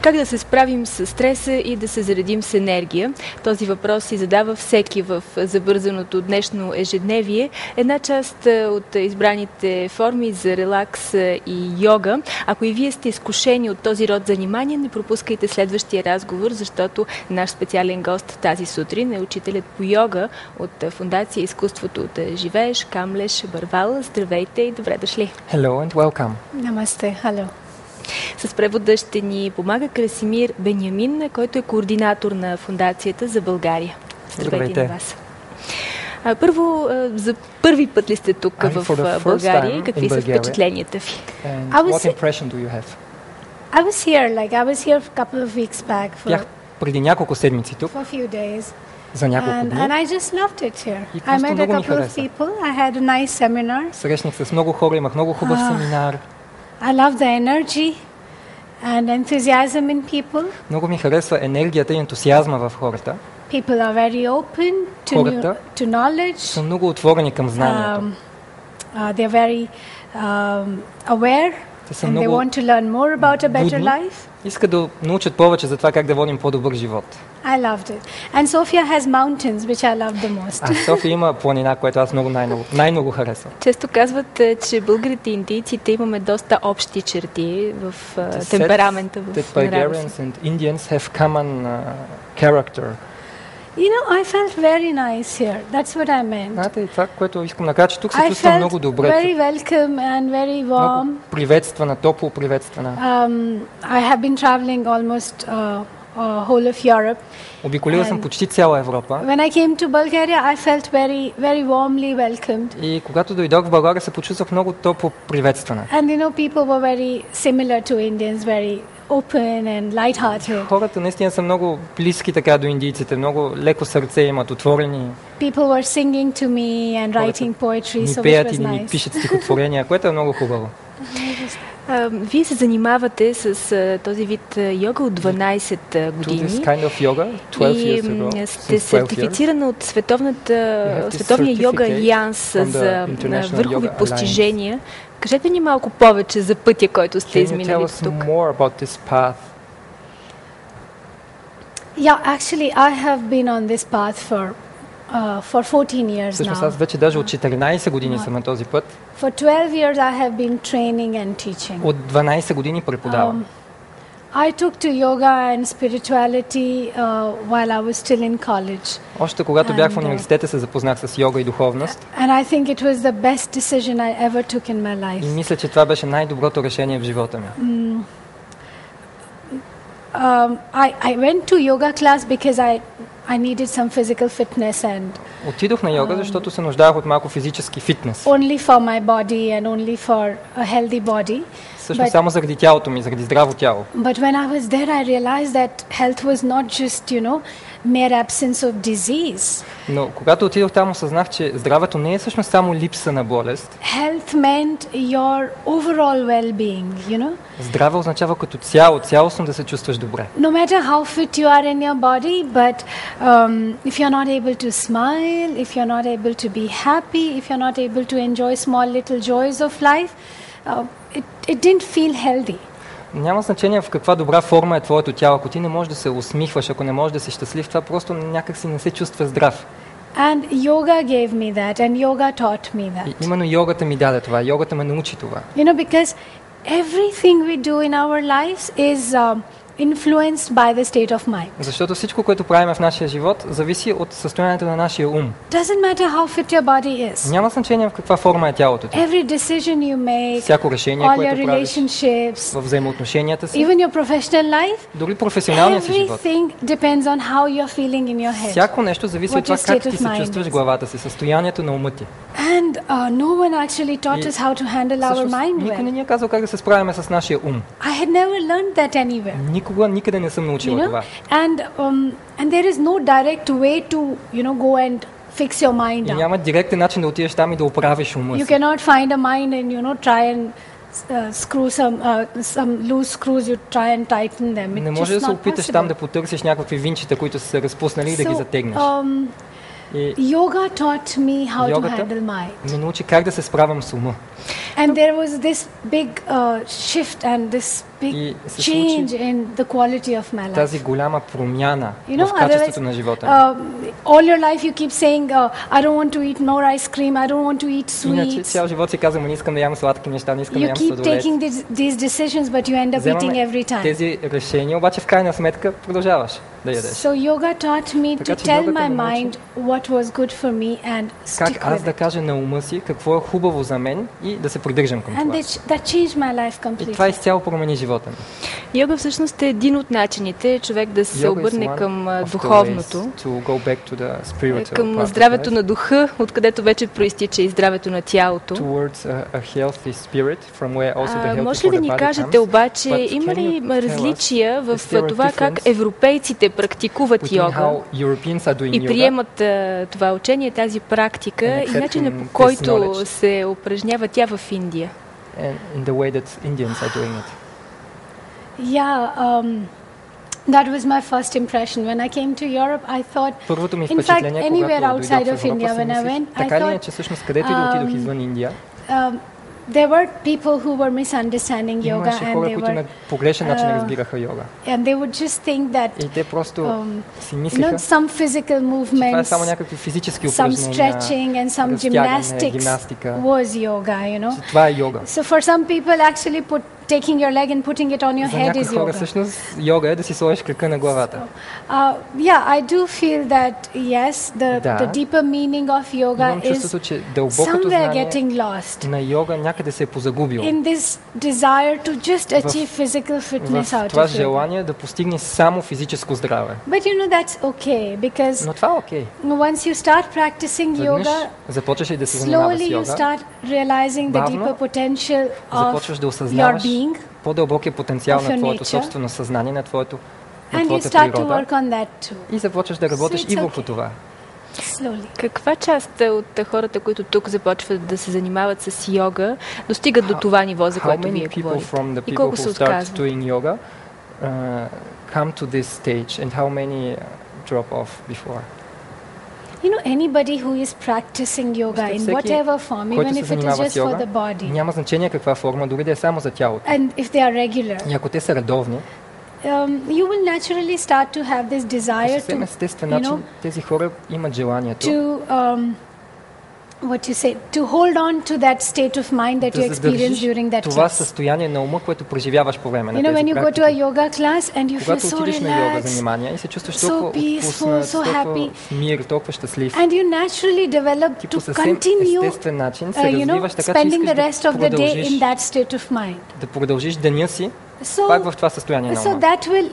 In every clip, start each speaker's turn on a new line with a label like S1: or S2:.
S1: Как да се справим с стреса и да се заредим с енергия? Този въпрос си задава всеки в забързаното днешно ежедневие. Една част от избраните форми за релакс и йога. Ако и вие сте изкушени от този род занимания, не пропускайте следващия разговор, защото наш специален гост тази сутрин е учителят по йога от Фондация Изкуството да живееш, Камлеш Барвал. Здравейте и добре дошли!
S2: Hello and welcome.
S3: Намасте, hello.
S1: С превода ще ни помага Красимир Бенямин, който е координатор на Фондацията за България. Здравейте на вас. Първо, за първи път ли сте тук в България и какви са впечатленията ви?
S2: What impression do you have?
S3: I was here a couple of weeks back
S2: Бях преди няколко седмици тук.
S3: For a few days.
S2: За няколко дни.
S3: And I just loved it here.
S2: И
S3: I met a
S2: много ми
S3: couple of
S2: хареса.
S3: people. I had a nice seminar.
S2: Срещнах се с много хора, имах много хубав семинар.
S3: I love the energy and enthusiasm in people.
S2: Много ми харесва енергията и ентусиазма в хората.
S3: People are very open
S2: Хората
S3: to knowledge.
S2: са много отворени към знанието.
S3: They are very aware
S2: Те са
S3: and they
S2: много
S3: want to learn more about a better
S2: будни.
S3: life.
S2: Искат да научат повече за това как да водим по-добър живот.
S3: I loved it. And Sofia has mountains, which I love the most.
S2: А София има планина, която аз най-много харесвам.
S1: Често казват, че българите и индийците имаме доста общи черти в темперамента, в
S2: Bulgarians and Indians have common character.
S3: You know, I felt very nice here. That's what I meant.
S2: Знаете, и това, което искам да кажа, че тук се
S3: I
S2: чувствам
S3: felt
S2: много добре.
S3: very welcome and very warm.
S2: Много приветствана, топло приветствана.
S3: I have been traveling almost whole of Europe.
S2: Обиколила съм почти цяла Европа.
S3: When I came to Bulgaria, I felt very, very warmly welcomed.
S2: И когато дойдох в България, се почувствах много топло приветствана.
S3: And you know, people were very similar to Indians, very open and light-hearted.
S2: Хората наистина са много близки така до индийците, много леко сърце имат, отворени.
S3: People were singing to me and writing poetry,
S2: Ни
S3: so which
S2: пеят
S3: was
S2: или ни
S3: nice.
S2: пишат стихотворения, което е много хубаво.
S1: Вие се занимавате с този вид йога от 12
S2: To
S1: години
S2: this kind of yoga, 12 years ago,
S1: и сте
S2: since 12 years.
S1: сертифицирана от Световния йога алианс за върхови постижения. Кажете ни малко повече за пътя, който сте изминали тук.
S3: Yeah, actually, I have been on this path for 14 years
S2: Всъщност
S3: now.
S2: аз вече даже от 14 години съм на този път.
S3: For 12 years, I have been training and teaching.
S2: От 12 години преподавам.
S3: I took to yoga and spirituality while I was still in college.
S2: Още когато бях в университета, се запознах с йога и духовност.
S3: And I think it was the best decision I ever took in my life.
S2: И мисля, че това беше най-доброто решение в живота ми.
S3: I went to yoga class because I needed some physical fitness and
S2: Отидох на йога, защото се нуждаех от малко физически фитнес.
S3: only for my body and only for a healthy body.
S2: Всъщност само заради тялото ми, заради здраво тяло.
S3: But when I was there, I realized that health was not just, you know, mere absence of disease.
S2: Но когато отидох там, осъзнах, че здравето не е всъщност само липса на болест.
S3: Health meant your overall well-being, you know.
S2: Здраве означава като цяло, цялостно да се чувстваш добре.
S3: No matter how fit you are in your body, but if you're not able to smile, if you're not able to be happy, if you're not able to enjoy small little joys of life, it didn't feel healthy.
S2: Няма значение в каква добра форма е твоето тяло. Ако ти не можеш да се усмихваш, ако не можеш да си щастлив, това просто някак си не се чувства здрав.
S3: And yoga gave me that, and yoga taught me that.
S2: И именно йогата ми даде това, йогата ме научи това.
S3: You know, because everything we do in our lives is influenced by the state of mind.
S2: Защото всичко, което правим в нашия живот, зависи от състоянието на нашия ум.
S3: Doesn't matter how fit your body is.
S2: Няма значение в каква форма е тялото ти.
S3: Every decision you make,
S2: Всяко решение,
S3: all your
S2: което правиш
S3: relationships,
S2: във взаимоотношенията си,
S3: even your professional life,
S2: дори професионалния си живот.
S3: everything depends on how you're feeling in your head.
S2: Всяко нещо зависи от
S3: What
S2: това
S3: your
S2: как
S3: state
S2: ти
S3: of
S2: се
S3: mind
S2: чувстваш
S3: is.
S2: в главата си, състоянието на ума ти.
S3: And no one actually taught us how to handle our
S2: Всъщност,
S3: mind
S2: никой не
S3: well.
S2: ни е казал как да се справяме с нашия ум.
S3: I had never learned that anywhere.
S2: Никога, никъде не съм
S3: You
S2: научила
S3: know,
S2: това.
S3: and there is no direct way to, you know, go and fix your mind
S2: И
S3: up.
S2: няма директен начин да отидеш там и да оправиш ума
S3: You
S2: си.
S3: cannot find a mind and, you know, try and screw some loose screws, you try and tighten them.
S2: Не
S3: It's
S2: може да
S3: just
S2: се
S3: not
S2: опиташ там да
S3: possible.
S2: потърсиш някакви винчета, които са се разпуснали и да ги затегнеш. И
S3: Yoga taught me how to
S2: йогата
S3: handle mind.
S2: ме научи как да се справям с ума.
S3: And there was this big shift and this big change in the quality of my life.
S2: Тази голяма промяна
S3: You know,
S2: в качеството на живота ми.
S3: All your life you keep saying, I don't want to eat more ice cream, I don't want to eat
S2: Иначе
S3: sweets.
S2: цял живот си казвам, не искам да ям сладки неща, не искам да
S3: You
S2: ям
S3: keep
S2: сладолед.
S3: taking these decisions, but you end up eating
S2: Вземаме
S3: every time.
S2: тези решения, обаче в крайна сметка продължаваш да ядеш.
S3: So yoga taught me
S2: Така
S3: to
S2: че
S3: tell
S2: йогата
S3: my
S2: ме научи
S3: mind what was good for me and
S2: Как
S3: stick
S2: аз
S3: with
S2: да
S3: it.
S2: кажа на ума си какво е хубаво за мен и да се придържам към
S3: And
S2: това.
S3: that changed my life
S2: И това
S3: completely.
S2: изцяло промени живота ми.
S1: Йога всъщност е един от начините човек да се
S2: Yoga is
S1: обърне
S2: one
S1: към
S2: of the
S1: духовното,
S2: ways to go back to the spiritual part
S1: към
S2: of
S1: здравето
S2: life,
S1: на духа, откъдето вече проистича и здравето на тялото.
S2: towards a healthy spirit, from where also the healthy
S1: Може ли
S2: for
S1: да
S2: the
S1: ни
S2: body
S1: кажете
S2: comes.
S1: обаче,
S2: But
S1: има
S2: can
S1: ли
S2: you tell us
S1: различия в
S2: is there a
S1: това как
S2: difference
S1: европейците практикуват
S2: between
S1: йога
S2: how Europeans are doing
S1: и
S2: yoga
S1: приемат това учение, тази практика
S2: and
S1: и начина
S2: accepting
S1: по
S2: this
S1: който
S2: knowledge?
S1: се упражнява тя в Индия?
S2: and in the way that Indians are doing it?
S3: Yeah, that was my first impression. When I came to Europe, I thought,
S2: Първото ми
S3: in fact,
S2: впечатление,
S3: anywhere
S2: когато
S3: outside
S2: дойдох в
S3: of
S2: Европа,
S3: India,
S2: си
S3: when I
S2: мислих,
S3: went, I
S2: така или
S3: thought,
S2: иначе, всъщност, където и да отидох извън Индия,
S3: there were people who were misunderstanding yoga
S2: имаше
S3: and
S2: хора,
S3: they
S2: които
S3: were,
S2: на погрешен начин разбираха йога.
S3: and they would just think that,
S2: И те просто си
S3: you know,
S2: мислиха,
S3: some physical
S2: че това е
S3: movements,
S2: само някакви физически
S3: some
S2: упражнения,
S3: stretching and some
S2: разтягане,
S3: gymnastics
S2: гимнастика,
S3: was yoga, you know.
S2: че това е йога.
S3: So for some people, actually taking your leg and putting it on your
S2: За
S3: head
S2: някои
S3: is
S2: хора
S3: yoga.
S2: всъщност йога е да си сложиш крака на главата.
S3: Yeah, I do feel that, yes, the
S2: Да.
S3: deeper meaning of yoga
S2: Имам
S3: is
S2: чувството, че дълбокото
S3: somewhere
S2: знание
S3: getting lost
S2: на йога някъде се е позагубило.
S3: in this desire to just achieve physical fitness
S2: В
S3: out
S2: това
S3: of yoga.
S2: желание да постигне само физическо здраве.
S3: But you know, that's okay because
S2: Но това е окей.
S3: once you start practicing
S2: Веднъж
S3: yoga,
S2: започваш ли да се занимаваш с
S3: slowly you
S2: йога,
S3: start realizing the
S2: бавно
S3: deeper potential of
S2: започваш да
S3: your
S2: осъзнаваш
S3: being,
S2: по-дълбокия потенциал
S3: of
S2: на
S3: your
S2: твоето
S3: nature.
S2: собствено съзнание, на
S3: and you
S2: твоята
S3: start to
S2: природа
S3: work on that too,
S2: и започваш да работиш
S3: So it's
S2: и върху
S3: okay.
S2: това.
S3: slowly.
S1: Каква част от хората, които тук започват да се занимават с йога, достигат до това ниво, за
S2: How
S1: което
S2: many
S1: вие
S2: people
S1: говорите?
S2: from the
S1: И
S2: people
S1: колко
S2: who
S1: се
S2: start
S1: отказват?
S2: doing yoga come to this stage and how many drop off before?
S3: You know, anybody who is practicing yoga
S2: Мисля,
S3: in
S2: всеки,
S3: whatever form,
S2: който
S3: even
S2: се
S3: if it is
S2: занимава
S3: just
S2: с
S3: for
S2: йога,
S3: the body,
S2: няма значение каква форма, дори да е само за тялото.
S3: and if they are regular,
S2: И ако те са редовни,
S3: you will naturally start to have this
S2: по
S3: desire
S2: съвсем
S3: to,
S2: естествен
S3: you know,
S2: начин тези хора имат желанието
S3: to what you say, to hold on to that state of mind that you
S2: да
S3: experience
S2: задържиш
S3: during that
S2: това
S3: class.
S2: състояние на ума, което преживяваш по време
S3: You
S2: на
S3: know, when
S2: тези
S3: you go to a
S2: практики.
S3: yoga class and you feel
S2: Когато
S3: so
S2: отидеш на йога
S3: relaxed,
S2: занимания и се чувстваш
S3: so
S2: толкова
S3: peaceful,
S2: отпуснат,
S3: so
S2: толкова
S3: happy,
S2: в мир, толкова щастлив,
S3: and you naturally develop
S2: ти
S3: to
S2: по съвсем
S3: continue,
S2: естествен начин се
S3: you know,
S2: развиваш така, че
S3: spending the
S2: искаш
S3: rest of
S2: да
S3: the day in
S2: продължиш,
S3: that state of mind.
S2: да продължиш деня си
S3: So,
S2: пак в това състояние на
S3: so
S2: ума.
S3: that will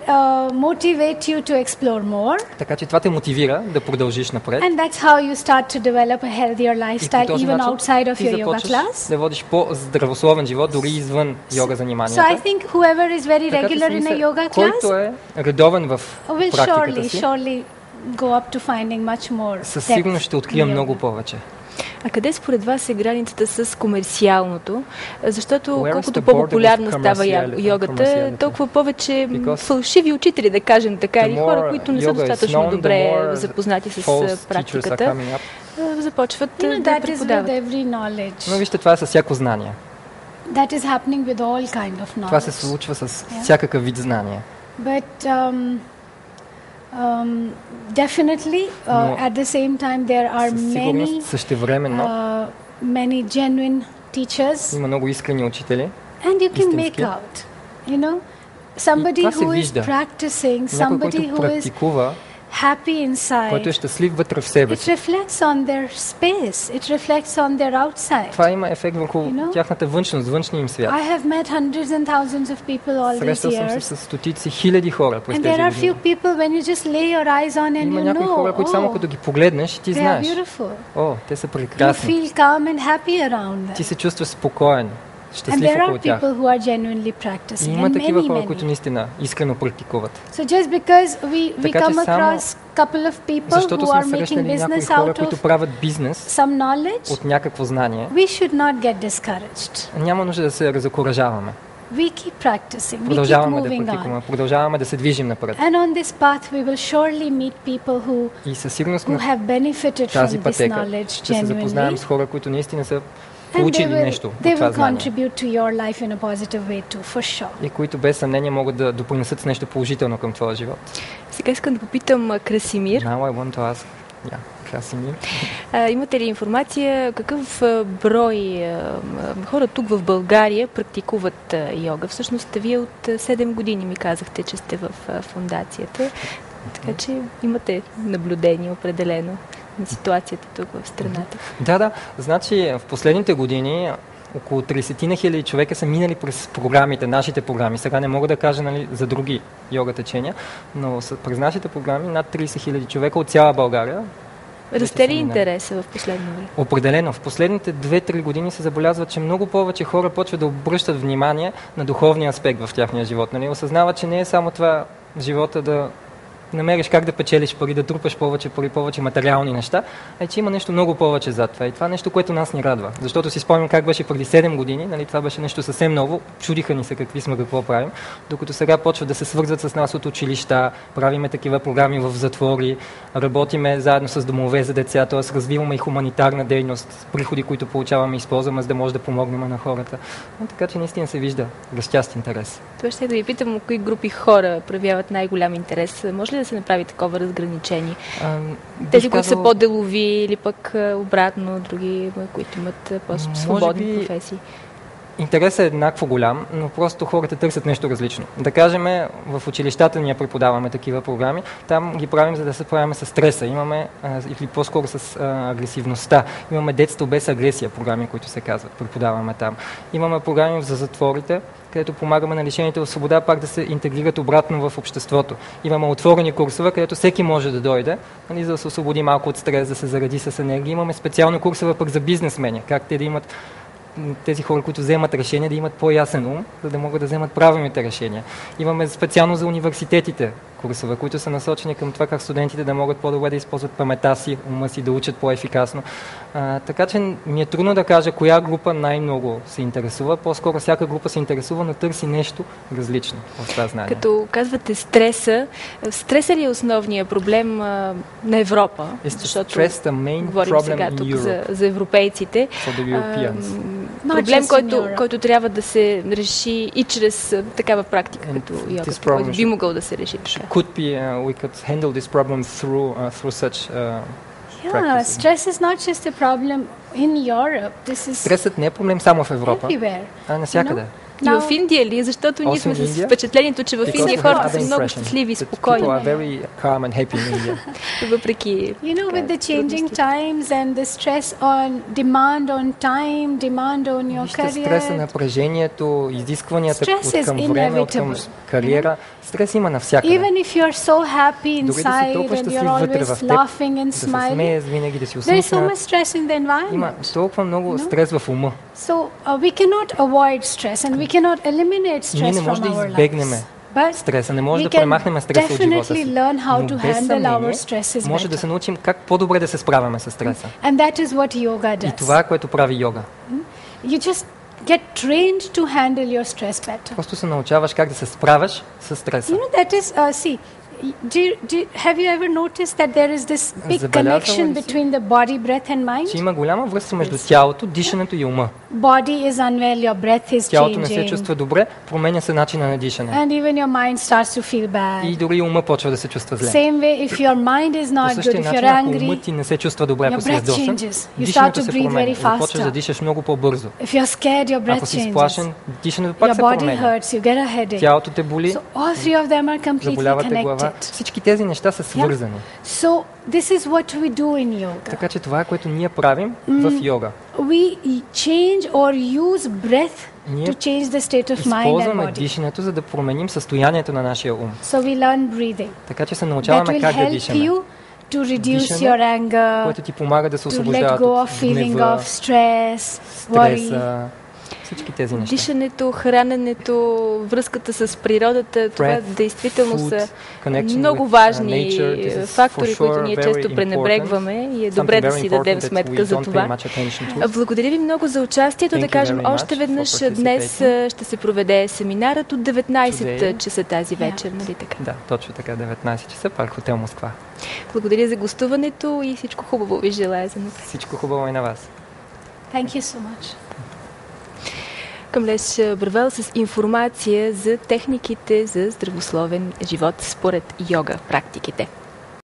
S3: motivate you to explore more,
S2: Така че това те мотивира да продължиш напред.
S3: and that's how you start to develop a healthier
S2: И по
S3: lifestyle
S2: този
S3: even
S2: начин
S3: outside of
S2: ти
S3: your yoga
S2: започваш
S3: class.
S2: да водиш по-здравословен живот, дори извън йога
S3: So I
S2: заниманията.
S3: think whoever is very
S2: Така че
S3: regular
S2: си
S3: in a
S2: мисля,
S3: yoga
S2: който
S3: class
S2: е редовен в
S3: will
S2: практиката
S3: surely,
S2: си,
S3: surely go up to finding much more
S2: със
S3: depth
S2: сигурност ще открие
S3: in yoga.
S2: много повече.
S1: А къде според вас е границата с комерциалното? Защото
S2: Where is
S1: колкото
S2: the border
S1: по-популярна
S2: with
S1: става йогата,
S2: commerciality?
S1: толкова повече
S2: Because
S1: фалшиви учители, да кажем така,
S2: the
S1: или хора,
S2: more
S1: които не са
S2: yoga is
S1: достатъчно
S2: known, the
S1: добре
S2: more
S1: запознати с
S2: false teachers are
S1: практиката,
S2: coming up.
S1: започват
S3: You know,
S1: да
S3: that is with
S1: преподават.
S3: every knowledge.
S2: Но вижте, това е със всяко знание.
S3: That is happening with all kind of
S2: Това се
S3: knowledge.
S2: случва с всякакъв вид знание.
S3: But definitely,
S2: Но
S3: at the same time, there are
S2: Със
S3: many,
S2: сигурност същевременно
S3: many genuine teachers,
S2: има много искрени учители.
S3: and you can make
S2: истински.
S3: out, you know, somebody
S2: това се
S3: who is
S2: вижда.
S3: practicing,
S2: Някой,
S3: somebody
S2: който
S3: who is
S2: практикува,
S3: happy
S2: който е
S3: inside.
S2: щастлив вътре в себе
S3: It
S2: си.
S3: reflects on their space. It reflects on their outside.
S2: Това има ефект върху
S3: You know?
S2: тяхната външност, външния им свят.
S3: I have met hundreds and thousands of people all these
S2: Срещал съм се
S3: years.
S2: с стотици хиляди хора през
S3: And
S2: тези
S3: there are few
S2: години.
S3: people when you just lay your eyes on and
S2: Има
S3: you
S2: някои хора, които само
S3: know,
S2: като ги погледнеш, ти
S3: they are
S2: знаеш.
S3: beautiful.
S2: О, те са
S3: You
S2: прекрасни.
S3: feel calm and happy around
S2: Ти
S3: them.
S2: се чувстваш спокоен,
S3: And
S2: щастлив
S3: there
S2: около
S3: are
S2: тях.
S3: people who are genuinely
S2: И
S3: practicing.
S2: има
S3: And
S2: такива
S3: many,
S2: хора, които
S3: many.
S2: наистина искрено практикуват.
S3: So just because we
S2: Така че
S3: come
S2: само
S3: across couple of people
S2: Защото
S3: who are
S2: сме
S3: making
S2: срещали някои
S3: business
S2: хора,
S3: out
S2: които
S3: of
S2: правят бизнес
S3: some knowledge,
S2: от някакво знание,
S3: we should not get discouraged.
S2: няма нужда да се разокуражаваме.
S3: We keep practicing. We keep
S2: Продължаваме да
S3: moving on.
S2: практикуваме, продължаваме да се движим напред.
S3: And on this path, we will surely meet people
S2: И със сигурност
S3: who
S2: на
S3: have benefited from
S2: тази
S3: this
S2: пътека
S3: knowledge
S2: ще се запознаем
S3: genuinely.
S2: с хора, които наистина са получили нещо от
S3: they
S2: това
S3: will
S2: знание.
S3: contribute to your life in a positive way too, for sure.
S2: И които без съмнение могат да допринесат с нещо положително към твоя живот.
S1: Сега искам да попитам Красимир.
S2: Now I want to ask, Красимир.
S1: Имате ли информация какъв брой хора тук в България практикуват йога? Всъщност вие от 7 години ми казахте, че сте в фондацията, така че имате наблюдение определено на ситуацията тук в страната.
S2: Да. Значи в последните години около 30 хиляди човека са минали през програмите, нашите програми. Сега не мога да кажа за други йога течения, но през нашите програми над 30 хиляди човека от цяла България.
S1: Расте ли интереса в последно време?
S2: Определено. В последните 2-3 години се забелязва, че много повече хора почват да обръщат внимание на духовния аспект в тяхния живот. Осъзнават, че не е само това живота да намериш как да печелиш пари, да трупаш повече пари, повече материални неща, че има нещо много повече зад това. И това е нещо, което нас ни радва. Защото си спомням как беше преди 7 години, това беше нещо съвсем ново, чудиха ни се какви сме, какво правим, докато сега почват да се свързват с нас от училища, правиме такива програми в затвори, работиме заедно с домове за деца, т.е. развиваме и хуманитарна дейност, приходи, които получаваме и използваме, за да може да помогнем на хората. Така че наистина се вижда растящ интерес.
S1: Това ще да ви питам, кои групи хора проявяват най-голям интерес. Може ли да се направи такова разграничение? Тези, които са по-делови или пък обратно, други, които имат по-свободни професии?
S2: Интересът е еднакво голям, но просто хората търсят нещо различно. Да кажем, в училищата ние преподаваме такива програми, там ги правим, за да се справяме с стреса, имаме, или по-скоро с агресивността. Имаме детство без агресия, програми, които се казват, преподаваме там. Имаме програми за затворите, където помагаме на лишените от свобода пак да се интегрират обратно в обществото. Имаме отворени курсове, където всеки може да дойде, за да се освободи малко от стрес, да се заради с енергия. Имаме специални курсове пък за бизнесмени, как те да имат тези хора, които вземат решения, да имат по-ясен ум, за да могат да вземат правилните решения. Имаме специално за университетите курсове, които са насочени към това как студентите да могат по-добре да използват паметта си, ума си, да учат по-ефикасно. Така че ми е трудно да кажа коя група най-много се интересува. По-скоро всяка група се интересува, но търси нещо различно от това знание.
S1: Като казвате стреса ли е основният проблем на Европа? Защото говорим сега тук за европейците. Проблем, който трябва да се реши и чрез такава практика, като йогата, който би могъл да се реши така.
S2: We could handle this problem through such practices.
S3: Stress is not just a problem in Europe.
S2: Стресът не е проблем само в Европа, а навсякъде.
S1: И в Индия ли? Защото ние сме с впечатлението, че в Индия хората са много щастливи и спокойни. Въпреки...
S3: with the changing times and the stress on demand on time, demand on your career.
S2: Вижте стреса, напрежението, изискванията към време, към кариера. Стрес има навсякъде.
S3: Even if you're so happy inside and you're always laughing and smiling, there is so much stress in the environment.
S2: Има толкова много стрес в ума.
S3: So we cannot avoid stress and we cannot eliminate stress from our lives.
S2: Стреса. Не може да премахнем стреса от живота си. Но без съмнение може да се научим как по-добре да се справяме с стреса. И това е, което прави йога.
S3: Get trained to handle your stress better.
S2: Просто се научаваш как да се справяш с стреса.
S3: That is, have you ever noticed that there is this big connection between the body, breath and mind?
S2: Че има голяма връзка между тялото, дишането и ума.
S3: Body is unwell, your breath is changing.
S2: Тялото не се чувства добре, променя се начина на дишане.
S3: And even your mind starts to feel bad.
S2: И дори ума почва да се чувства зле.
S3: Same way, if your mind is not good, if you're angry,
S2: умът ти не се чувства добре, ако си ядосан,
S3: дишането се променя.
S2: Почваш да дишаш много по-бързо.
S3: If you're scared, your breath changes.
S2: Ако си сплашен, дишането пак се променя.
S3: Your body hurts, you get a headache.
S2: Тялото те боли.
S3: So all three of them are completely connected.
S2: Всички тези неща са свързани.
S3: So this is what we do in yoga.
S2: Така че това е, което ние правим в йога.
S3: We change or use breath to change the state of mind and body.
S2: Използваме дишането, за да променим състоянието на нашия ум.
S3: So we learn breathing.
S2: Така че се научаваме как да дишаме.
S3: To reduce your anger,
S2: което ти помага да се освобождават
S3: от гнева,
S2: стреса, всички тези неща.
S1: Дишането, храненето, връзката с природата, това действително са много важни фактори, които ние често пренебрегваме и е добре да си дадем сметка за това. Благодаря ви много за участието. Да кажем още веднъж, днес ще се проведе семинарът от 19 часа тази вечер, нали така?
S2: Да, точно така, 19 часа, парк Хотел Москва.
S1: Благодаря за гостуването и всичко хубаво ви желая за напред.
S2: Всичко хубаво и на вас.
S3: Thank you so much.
S1: Камлеш Бървел с информация за техниките за здравословен живот според йога практиките.